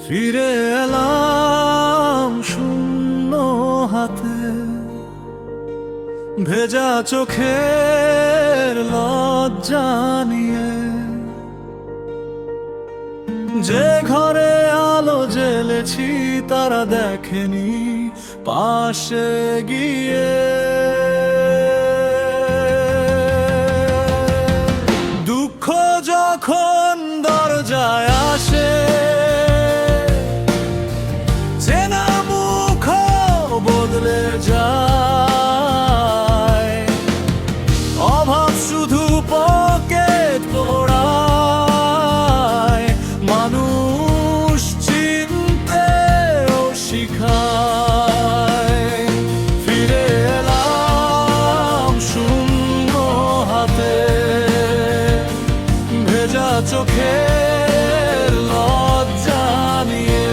ফিরে এলাম শূন্য হাতে, ভেজা চোখের লজ্জা নিয়ে। যে ঘরে আলো জ্বেলেছি তারা দেখেনি পাশে গিয়ে। দুঃখ যখন দরজায় আসে, চেনা মুখ বদলে যায়। অভাব শুধু পকেট পোড়ায়, মানুষ চিনতেও শিখায়। ফিরে এলাম শূন্য হাতে, ভেজা চোখের লজ্জা নিয়ে।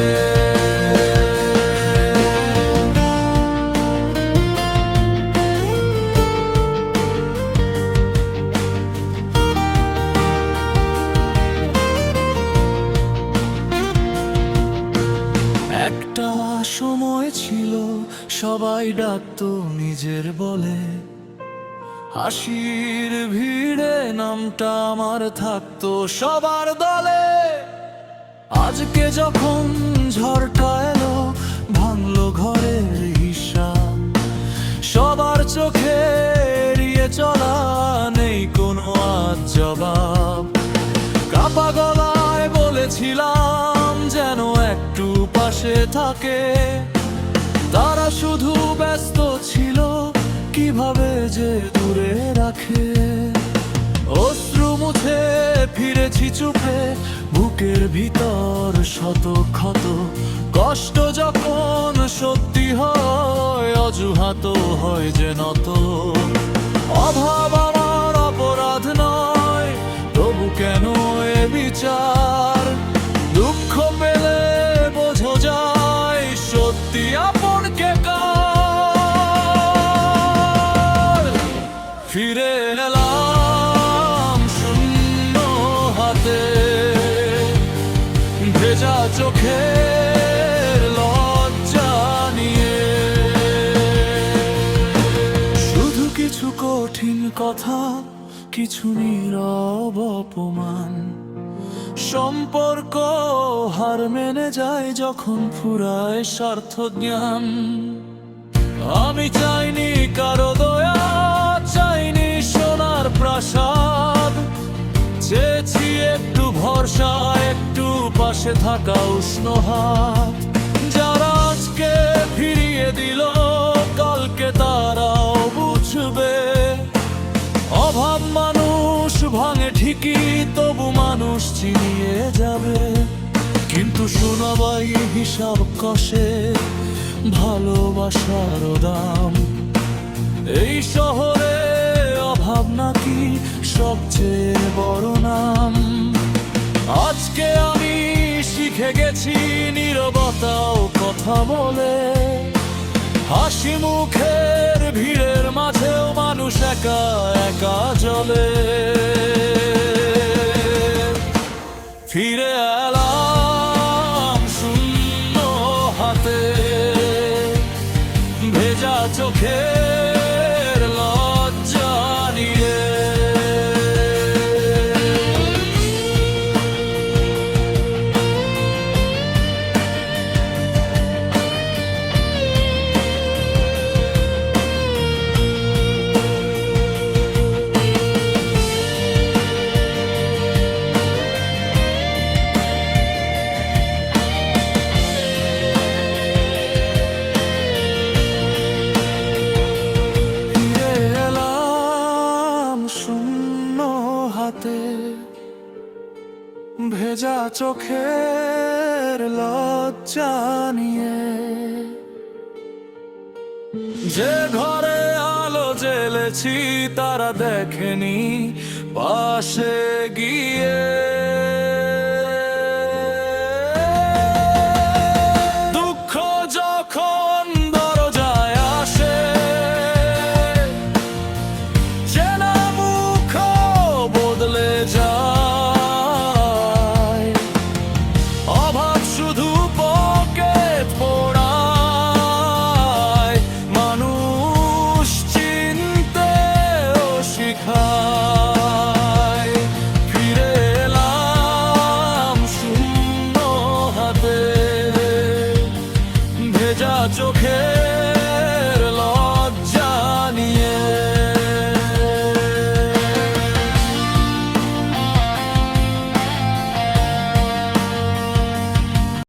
একটা সময় ছিল সবাই ডাকতো নিজের বলে, হাসির ভিড়ে নামটা আমার থাকতো সবার দলে। আজকে যখন ঝড়টা এলো, ভাঙলো ঘরের হিসাব, সবার চোখে এড়িয়ে চলা, নেই কোনো আজ জবাব। কাপা গলায় বলেছিলাম যেন একটু পাশে থাকে, তারা শুধু ব্যস্ত ছিল কিভাবে যে দূরে রাখে। অশ্রু মুছে ফিরেছি চুপে, বুকের ভিতর শত ক্ষত। কষ্ট যখন সত্যি হয়, অজুহাত হয় যে নত। অভাব আমার অপরাধ নয়, তবু কেন এ বিচার? দুঃখ পেলে বোঝা যায় সত্যি আপন কে কার। ফিরে এলাম শূন্য হাতে, ভেজা চোখের লজ্জা নিয়ে। শুধু কিছু কঠিন কথা, কিছু নীরব অপমান। সম্পর্ক হার মেনে যায় যখন ফুরায় স্বার্থ জ্ঞান। আমি চাইনি কারো দয়া, চাইনি সোনার প্রাসাদ। চেয়েছি একটু ভরসা, একটু পাশে থাকা উষ্ণ হাত। যারা আজকে ফিরিয়ে দিল, কালকে তারাও বুঝবে। অভাব মানুষ ভাঙে ঠিকই, তবু মানুষ চিনিয়ে যাবে। কিন্তু শোনাবাই হিসাব কষে ভালোবাসার দাম। এই শহরে অভাব নাকি সবচেয়ে বড় নাম। আজকে আমি শিখে গেছি নীরবতাও কথা বলে। হাসি মুখের ভিড়ের মাঝেও মানুষ একা একা চলে। ফিরে এলাম শূন্য হাতে, ভেজা চোখের লজ্জা নিয়ে। ভেজা চোখের লজ্জা নিয়ে। যে ঘরে আলো জ্বেলেছি তারা দেখেনি পাশে গিয়ে।